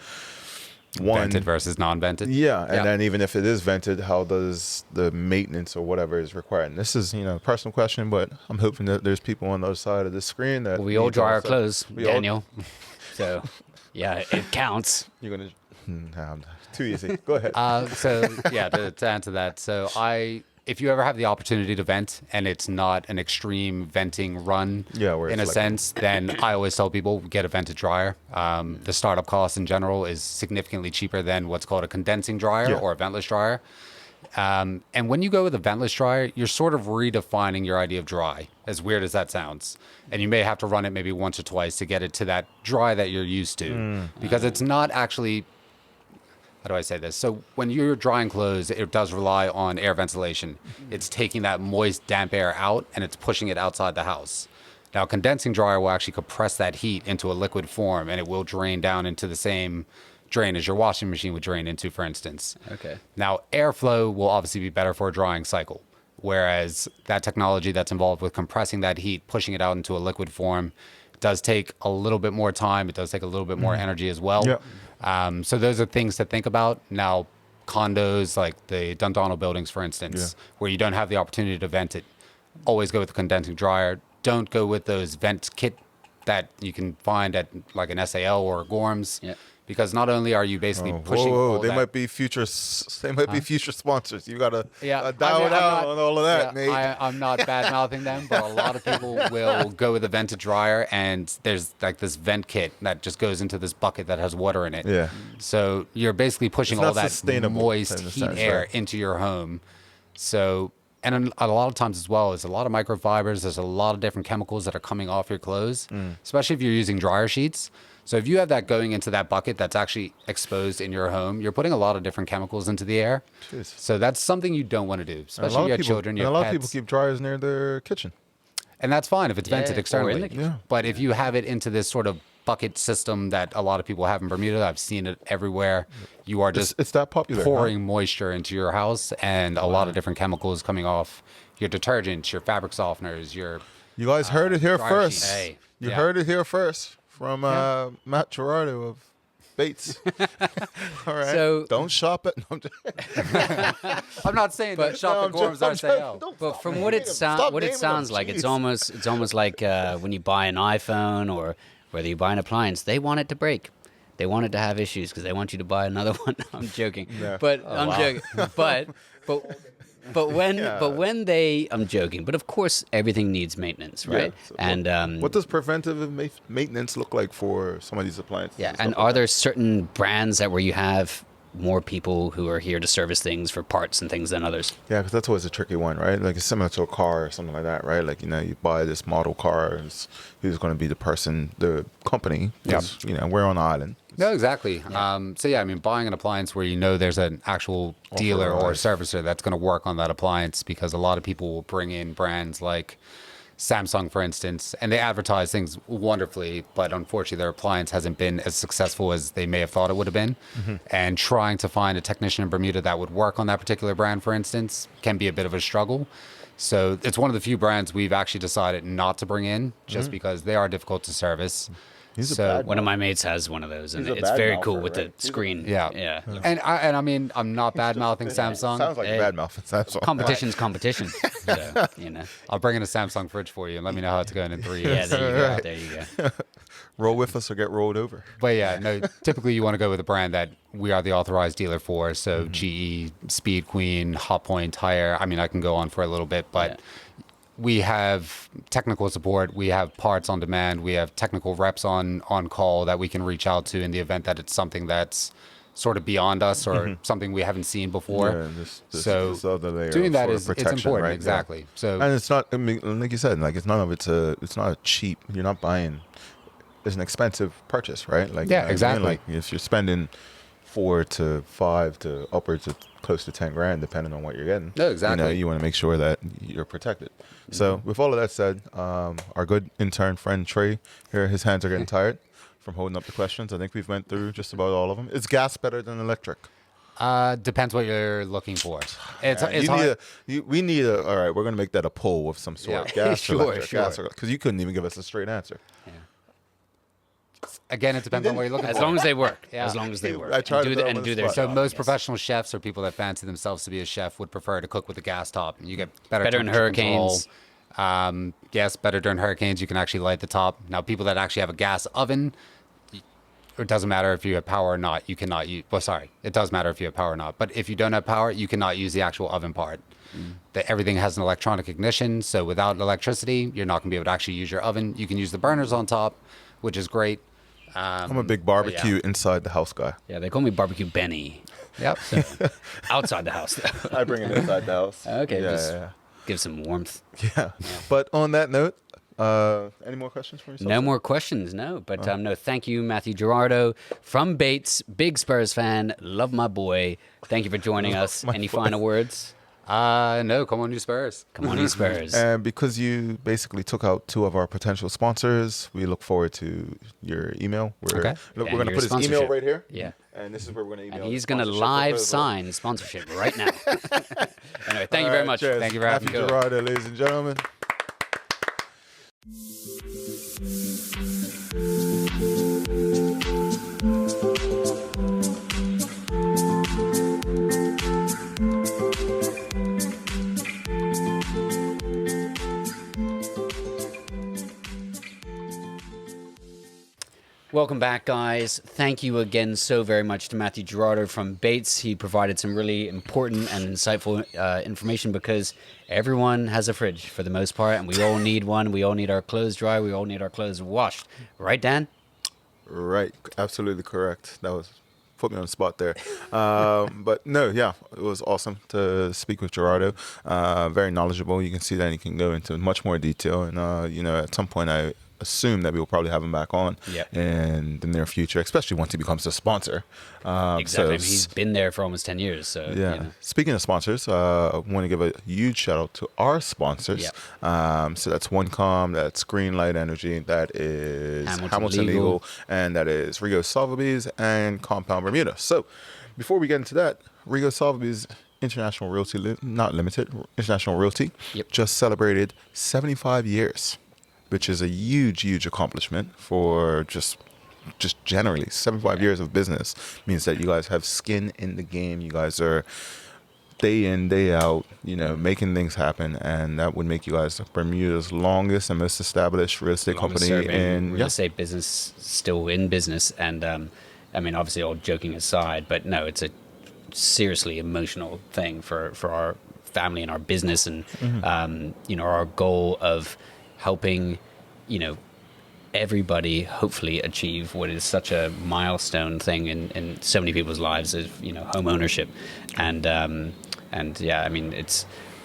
[SPEAKER 3] vented versus non-vented?
[SPEAKER 2] Yeah, and then even if it is vented, how does the maintenance or whatever is required? And this is, a personal question, but I'm hoping that there's people on the other side of the screen that
[SPEAKER 1] we all dry our clothes, Daniel. So yeah, it counts.
[SPEAKER 2] You're gonna. Too easy. Go ahead.
[SPEAKER 3] To answer that, so if you ever have the opportunity to vent and it's not an extreme venting run, in a sense, then I always tell people get a vented dryer. The startup cost in general is significantly cheaper than what's called a condensing dryer or a ventless dryer. And when you go with a ventless dryer, you're sort of redefining your idea of dry, as weird as that sounds. And you may have to run it maybe once or twice to get it to that dry that you're used to, because it's not actually. How do I say this? So when you're drying clothes, it does rely on air ventilation. It's taking that moist, damp air out, and it's pushing it outside the house. Now, a condensing dryer will actually compress that heat into a liquid form, and it will drain down into the same drain as your washing machine would drain into, for instance.
[SPEAKER 1] Okay.
[SPEAKER 3] Now, airflow will obviously be better for a drying cycle, whereas that technology that's involved with compressing that heat, pushing it out into a liquid form, does take a little bit more time. It does take a little bit more energy as well.
[SPEAKER 2] Yep.
[SPEAKER 3] So those are things to think about. Now, condos like the Dundonald buildings, for instance, where you don't have the opportunity to vent it, always go with the condensing dryer. Don't go with those vent kit that you can find at like an SAL or a Gorms.
[SPEAKER 1] Yep.
[SPEAKER 3] Because not only are you basically pushing
[SPEAKER 2] they might be future sponsors. You gotta dial
[SPEAKER 3] I'm
[SPEAKER 2] out on all of that, mate.
[SPEAKER 3] I'm not bad mouthing them, but a lot of people will go with a vented dryer, and there's like this vent kit that just goes into this bucket that has water in it.
[SPEAKER 2] Yeah.
[SPEAKER 3] So you're basically pushing
[SPEAKER 2] It's
[SPEAKER 3] all
[SPEAKER 2] not
[SPEAKER 3] that
[SPEAKER 2] sustainable
[SPEAKER 3] moist
[SPEAKER 2] in a
[SPEAKER 3] heat
[SPEAKER 2] sense,
[SPEAKER 3] air
[SPEAKER 2] right?
[SPEAKER 3] into your home. So, and a lot of times as well, there's a lot of microfibers. There's a lot of different chemicals that are coming off your clothes, especially if you're using dryer sheets. So if you have that going into that bucket that's actually exposed in your home, you're putting a lot of different chemicals into the air.
[SPEAKER 2] Jeez.
[SPEAKER 3] So that's something you don't want to do, especially if you have children, you have
[SPEAKER 2] a lot of
[SPEAKER 3] pets.
[SPEAKER 2] people keep dryers near their kitchen.
[SPEAKER 3] And that's fine if it's vented
[SPEAKER 1] or
[SPEAKER 3] externally.
[SPEAKER 1] in the kitchen.
[SPEAKER 3] But if you have it into this sort of bucket system that a lot of people have in Bermuda, I've seen it everywhere. You are just
[SPEAKER 2] It's that popular.
[SPEAKER 3] pouring moisture into your house and a lot of different chemicals coming off your detergents, your fabric softeners, your
[SPEAKER 2] You guys heard it here
[SPEAKER 3] dryer
[SPEAKER 2] first.
[SPEAKER 3] sheets.
[SPEAKER 1] Hey.
[SPEAKER 2] You
[SPEAKER 3] Yeah.
[SPEAKER 2] heard it here first from Matt Gerardo of Bates. All right.
[SPEAKER 1] So-
[SPEAKER 2] don't shop at. No, I'm just-
[SPEAKER 3] I'm not saying that shop at Gorham's
[SPEAKER 2] I'm
[SPEAKER 3] RCL.
[SPEAKER 2] don't
[SPEAKER 1] But
[SPEAKER 2] stop
[SPEAKER 1] from
[SPEAKER 2] naming
[SPEAKER 1] what it
[SPEAKER 2] them.
[SPEAKER 1] sounds
[SPEAKER 2] Stop
[SPEAKER 1] what it
[SPEAKER 2] naming
[SPEAKER 1] sounds
[SPEAKER 2] them.
[SPEAKER 1] like, it's
[SPEAKER 2] Jeez.
[SPEAKER 1] almost like when you buy an iPhone or whether you buy an appliance, they want it to break. They want it to have issues because they want you to buy another one. I'm joking,
[SPEAKER 2] Yeah.
[SPEAKER 1] but I'm joking. But when they, I'm joking. But of course, everything needs maintenance, right?
[SPEAKER 2] Yeah. So
[SPEAKER 1] And
[SPEAKER 2] what does preventative maintenance look like for some of these appliances?
[SPEAKER 1] yeah,
[SPEAKER 2] stuff
[SPEAKER 1] and
[SPEAKER 2] like
[SPEAKER 1] are
[SPEAKER 2] that?
[SPEAKER 1] there certain brands that where you have more people who are here to service things for parts and things than others?
[SPEAKER 2] Yeah, because that's always a tricky one, right? Like it's similar to a car or something like that, right? Like, you buy this model car, who's going to be the person, the company. 'cause, we're on the island.
[SPEAKER 3] No, exactly. So yeah, I mean, buying an appliance where there's an actual dealer or
[SPEAKER 2] Authorized.
[SPEAKER 3] servicer that's going to work on that appliance, because a lot of people will bring in brands like Samsung, for instance, and they advertise things wonderfully, but unfortunately their appliance hasn't been as successful as they may have thought it would have been. And trying to find a technician in Bermuda that would work on that particular brand, for instance, can be a bit of a struggle. So it's one of the few brands we've actually decided not to bring in just because they are difficult to service.
[SPEAKER 2] He's a
[SPEAKER 3] So
[SPEAKER 2] bad
[SPEAKER 1] One of my mates has one of those, and
[SPEAKER 2] He's a
[SPEAKER 1] it's very
[SPEAKER 2] bad
[SPEAKER 1] cool
[SPEAKER 2] mouther,
[SPEAKER 1] with
[SPEAKER 2] right?
[SPEAKER 1] the screen.
[SPEAKER 3] yeah.
[SPEAKER 1] yeah.
[SPEAKER 3] And I mean, I'm not bad mouthing Samsung.
[SPEAKER 2] Sounds like
[SPEAKER 1] Hey.
[SPEAKER 2] bad mouth. Samsung.
[SPEAKER 1] Competition's competition. So,
[SPEAKER 3] I'll bring in a Samsung fridge for you and let me know how it's going in 3 years.
[SPEAKER 1] yeah, there you go. There you go.
[SPEAKER 2] Roll with us or get rolled over.
[SPEAKER 3] But yeah, no, typically you want to go with a brand that we are the authorized dealer for. So GE, Speed Queen, Hot Point Tire. I mean, I can go on for a little bit, but we have technical support. We have parts on demand. We have technical reps on call that we can reach out to in the event that it's something that's sort of beyond us or something we haven't seen before.
[SPEAKER 2] Yeah, this other layer
[SPEAKER 3] doing
[SPEAKER 2] of
[SPEAKER 3] that
[SPEAKER 2] sort of
[SPEAKER 3] is it's
[SPEAKER 2] protection,
[SPEAKER 3] important,
[SPEAKER 2] right? Yeah.
[SPEAKER 3] exactly. So
[SPEAKER 2] And it's not. I mean, like you said, like it's it's not a cheap. You're not buying. It's an expensive purchase, right? Like
[SPEAKER 3] Yeah,
[SPEAKER 2] I mean,
[SPEAKER 3] exactly.
[SPEAKER 2] like if you're spending 4 to 5 to upwards of close to 10 grand, depending on what you're getting.
[SPEAKER 3] No, exactly.
[SPEAKER 2] You want to make sure that you're protected. So with all of that said, our good intern friend Trey here, his hands are getting tired from holding up the questions. I think we've went through just about all of them. Is gas better than electric?
[SPEAKER 3] depends what you're looking for. It's
[SPEAKER 2] You
[SPEAKER 3] hard.
[SPEAKER 2] we need a. All right, we're gonna make that a poll of some sort.
[SPEAKER 3] Yeah.
[SPEAKER 2] Gas,
[SPEAKER 1] Sure,
[SPEAKER 2] electric,
[SPEAKER 1] sure.
[SPEAKER 2] gas, because you couldn't even give us a straight answer.
[SPEAKER 3] Again, it depends on what you're looking
[SPEAKER 1] As
[SPEAKER 3] for.
[SPEAKER 1] long as they work.
[SPEAKER 3] Yeah.
[SPEAKER 1] As long as they work.
[SPEAKER 2] I tried
[SPEAKER 1] and
[SPEAKER 2] to throw
[SPEAKER 1] and
[SPEAKER 2] him on
[SPEAKER 1] do
[SPEAKER 2] the
[SPEAKER 1] their
[SPEAKER 2] spot.
[SPEAKER 3] So
[SPEAKER 1] job.
[SPEAKER 3] most
[SPEAKER 1] Yes.
[SPEAKER 3] professional chefs or people that fancy themselves to be a chef would prefer to cook with a gas top. You get better
[SPEAKER 1] Better in
[SPEAKER 3] temperature
[SPEAKER 1] hurricanes.
[SPEAKER 3] control. Yes, better during hurricanes. You can actually light the top. Now, people that actually have a gas oven, it doesn't matter if you have power or not. You cannot use. Well, sorry, it does matter if you have power or not. But if you don't have power, you cannot use the actual oven part. Everything has an electronic ignition, so without electricity, you're not going to be able to actually use your oven. You can use the burners on top, which is great.
[SPEAKER 2] I'm a big barbecue inside the house guy.
[SPEAKER 1] Yeah, they call me Barbecue Benny.
[SPEAKER 3] Yep.
[SPEAKER 1] Outside the house, though.
[SPEAKER 2] I bring it inside the house.
[SPEAKER 1] Okay,
[SPEAKER 2] Yeah,
[SPEAKER 1] just
[SPEAKER 2] yeah,
[SPEAKER 1] give some warmth.
[SPEAKER 2] yeah. But on that note, any more questions for yourself?
[SPEAKER 1] No more questions, no. But no, thank you, Mathew Gerardo from Bates, big Spurs fan, love my boy. Thank you for joining us. Any final words?
[SPEAKER 3] No, come on, you Spurs.
[SPEAKER 1] Come on, you Spurs.
[SPEAKER 2] And because you basically took out 2 of our potential sponsors, we look forward to your email.
[SPEAKER 3] Okay.
[SPEAKER 2] We're
[SPEAKER 1] And
[SPEAKER 2] going to
[SPEAKER 1] your
[SPEAKER 2] put his email
[SPEAKER 1] sponsorship.
[SPEAKER 2] right here.
[SPEAKER 1] Yeah.
[SPEAKER 2] And this is where we're going to email.
[SPEAKER 1] And he's
[SPEAKER 2] the
[SPEAKER 1] going to
[SPEAKER 2] sponsorship
[SPEAKER 1] live
[SPEAKER 2] proposal.
[SPEAKER 1] sign sponsorship right now. Anyway, thank you very much.
[SPEAKER 2] Cheers.
[SPEAKER 3] Thank you for having
[SPEAKER 2] Mathew
[SPEAKER 3] me.
[SPEAKER 2] Gerardo, ladies and gentlemen.
[SPEAKER 1] Welcome back, guys. Thank you again so very much to Mathew Gerardo from Bates. He provided some really important and insightful information because everyone has a fridge for the most part, and we all need one. We all need our clothes dry. We all need our clothes washed. Right, Dan?
[SPEAKER 2] Right. Absolutely correct. That was put me on the spot there. But no, yeah, it was awesome to speak with Gerardo. Very knowledgeable. You can see that he can go into much more detail. And, at some point assume that we will probably have him back on in the near future, especially once he becomes a sponsor.
[SPEAKER 1] Exactly.
[SPEAKER 2] So
[SPEAKER 1] I mean, he's been there for almost 10 years. So
[SPEAKER 2] yeah.
[SPEAKER 1] you know.
[SPEAKER 2] Speaking of sponsors, I want to give a huge shout out to our sponsors. So that's OneCom, that's Greenlight Energy, that is Hamilton Legal, and that is Rigo Sotheby's and Compound Bermuda. So before we get into that, Rigo Sotheby's International Realty, not limited, International Realty, just celebrated 75 years, which is a huge, huge accomplishment for just generally 75 years of business. Means that you guys have skin in the game. You guys are day in, day out, you know, making things happen, and that would make you guys Bermuda's longest and most established real estate company in
[SPEAKER 1] real estate business, still in business. And I mean, obviously, all joking aside, but no, it's a seriously emotional thing for our family and our business, and you know, our goal of helping, you know, everybody hopefully achieve what is such a milestone thing in so many people's lives, of, you know, home ownership. And yeah, I mean, it's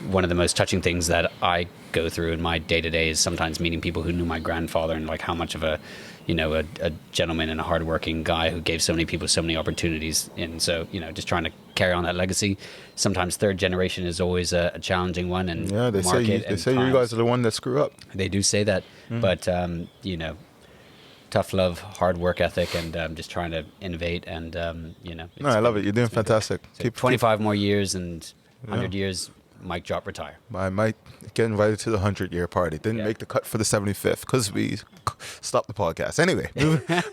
[SPEAKER 1] one of the most touching things that I go through in my day-to-day is sometimes meeting people who knew my grandfather, and like how much of a, you know, a gentleman and a hardworking guy who gave so many people so many opportunities. And so, you know, just trying to carry on that legacy. Sometimes third generation is always a challenging one. And
[SPEAKER 2] yeah, they say you guys are the one that screw up.
[SPEAKER 1] They do say that, but you know, tough love, hard work ethic, and just trying to innovate. And you know,
[SPEAKER 2] No, I love it. You're doing fantastic.
[SPEAKER 1] So
[SPEAKER 2] Keep
[SPEAKER 1] 25 more years and 100 years. Mic drop, retire.
[SPEAKER 2] I might get invited to the 100-year party. Didn't make the cut for the 75th because we stopped the podcast. Anyway,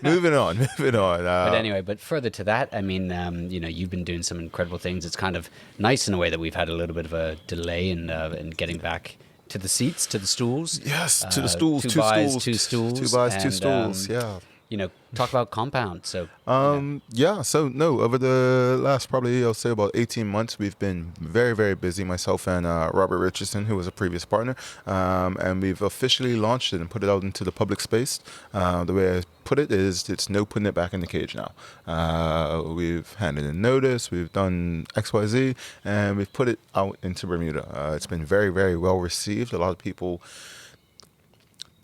[SPEAKER 2] moving on.
[SPEAKER 1] But anyway, but further to that, I mean, you know, you've been doing some incredible things. It's kind of nice in a way that we've had a little bit of a delay in getting back to the seats, to the stools.
[SPEAKER 2] Yes, to the stools.
[SPEAKER 1] Two buys, two stools.
[SPEAKER 2] Two stools. Yeah.
[SPEAKER 1] You know, talk about Compound. So
[SPEAKER 2] yeah, so no, over the last probably, I'll say about 18 months, we've been very, very busy, myself and Robert Richardson, who was a previous partner, and we've officially launched it and put it out into the public space. The way I put it is, it's no putting it back in the cage now. We've handed in notice, we've done XYZ, and we've put it out into Bermuda. It's been very, very well received. A lot of people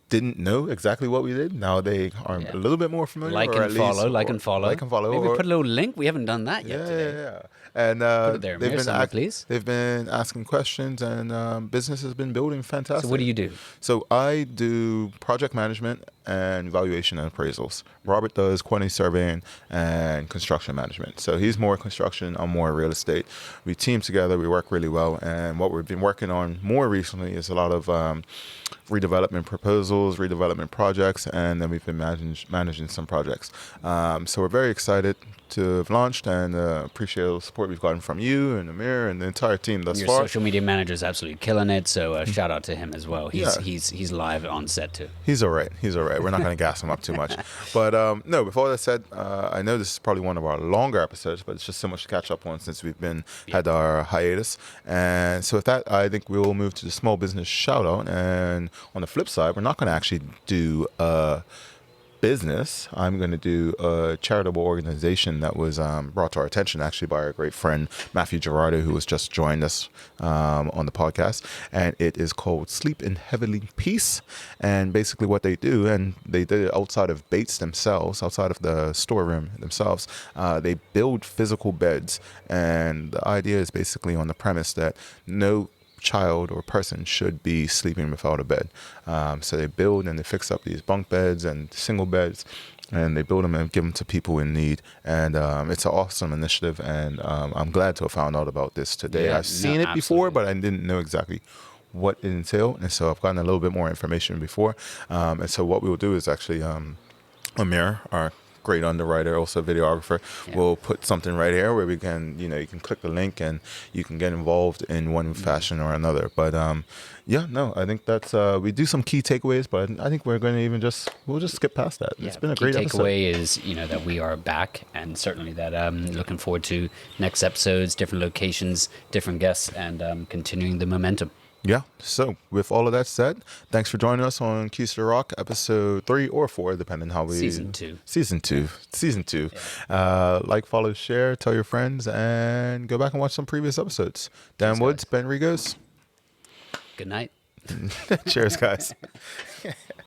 [SPEAKER 2] didn't know exactly what we did. Now they are a little bit more familiar.
[SPEAKER 1] Like and follow. Maybe put a little link. We haven't done that yet today.
[SPEAKER 2] Yeah. And
[SPEAKER 1] put it there, please.
[SPEAKER 2] They've been asking questions, and business has been building fantastic.
[SPEAKER 1] So what do you do?
[SPEAKER 2] So I do project management and valuation and appraisals. Robert does quantity surveying and construction management. So he's more construction, I'm more real estate. We team together, we work really well. And what we've been working on more recently is a lot of redevelopment proposals, redevelopment projects, and then we've been managing some projects. So we're very excited to have launched, and appreciate all the support we've gotten from you and Amir and the entire team thus
[SPEAKER 1] Your
[SPEAKER 2] far.
[SPEAKER 1] social media manager is absolutely killing it, so shout out to him as well. He's live on set too.
[SPEAKER 2] He's all right. We're not going to gas him up too much. But no, before that said, I know this is probably one of our longer episodes, but it's just so much to catch up on since we've had our hiatus. And so with that, I think we will move to the small business shout out. And on the flip side, we're not going to actually do business. I'm going to do a charitable organization that was brought to our attention actually by our great friend Mathew Gerardo, who has just joined us on the podcast, and it is called Sleep in Heavenly Peace. And basically what they do, and they did it outside of Bates themselves, outside of the storeroom themselves, they build physical beds, and the idea is basically on the premise that no child or person should be sleeping without a bed. So they build and they fix up these bunk beds and single beds, and they build them and give them to people in need. And it's an awesome initiative, and I'm glad to have found out about this today. I've seen it before, but I didn't know exactly what it entailed, and so I've gotten a little bit more information before. And so what we will do is actually Amir, our great underwriter, also videographer, will put something right here where we can, you can click the link and you can get involved in one fashion or another. But I think that's we do some key takeaways, but I think we're going to we'll just skip past that. It's been a great episode.
[SPEAKER 1] Takeaway is that we are back, and certainly that looking forward to next episodes, different locations, different guests, and continuing the momentum.
[SPEAKER 2] Yeah. So with all of that said, thanks for joining us on Keys to the Rock, episode 3 or 4, depending how we...
[SPEAKER 1] Season 2.
[SPEAKER 2] Yeah. Like, follow, share, tell your friends, and go back and watch some previous episodes. Dan Woods, Ben Rigos.
[SPEAKER 1] Good night.
[SPEAKER 2] Cheers, guys.